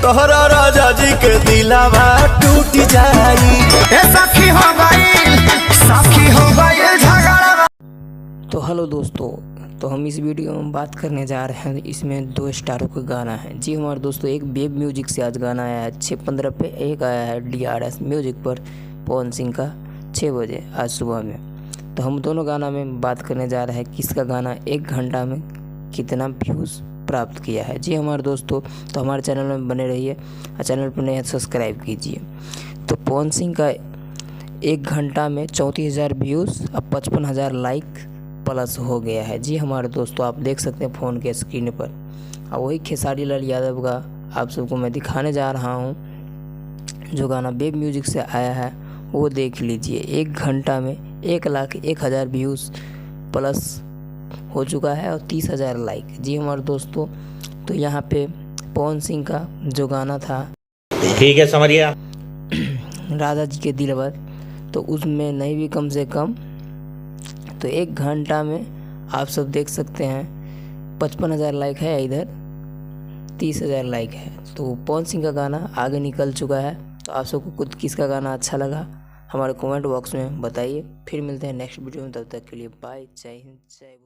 तोहरा राजा जी के दिलावा टूट जाई। सखी हो गई, सखी हो गई झगड़ा। तो हेलो दोस्तों, तो हम इस वीडियो में बात करने जा रहे हैं। इसमें 2 स्टारों का गाना है। जी हमारे दोस्तों, एक वेब म्यूजिक से आज गाना आया है 6:15 पे, एक आया है DRS म्यूजिक पर पवन सिंह का 6 बजे आज सुबह में। तो हम दोनों गाना में बात करने जा रहे हैं किसका गाना 1 घंटा में कितना व्यूज़ प्राप्त किया है। जी हमारे दोस्तों, तो हमारे चैनल में बने रहिए और चैनल पर नए सब्सक्राइब कीजिए। तो पवन सिंह का 1 घंटा में 34,000 व्यूज़ और 55,000 लाइक प्लस हो गया है। जी हमारे दोस्तों, आप देख सकते हैं फ़ोन के स्क्रीन पर। और वही खेसारी लाल यादव का आप सबको मैं दिखाने जा रहा हूँ, जो गाना वेब म्यूजिक से आया है वो देख लीजिए। 1 घंटा में 1,01,000 व्यूज़ प्लस हो चुका है और 30,000 लाइक। जी हमारे दोस्तों, तो यहाँ पे पवन सिंह का जो गाना था, ठीक है समझिए, राजा जी के दिलबर, तो उसमें नहीं भी कम से कम तो 1 घंटा में आप सब देख सकते हैं 55,000 लाइक है, इधर 30,000 लाइक है। तो पवन सिंह का गाना आगे निकल चुका है। तो आप सबको खुद किसका गाना अच्छा लगा हमारे कमेंट बॉक्स में बताइए। फिर मिलते हैं नेक्स्ट वीडियो में, तब तक के लिए बाय, जय हिंद, जय।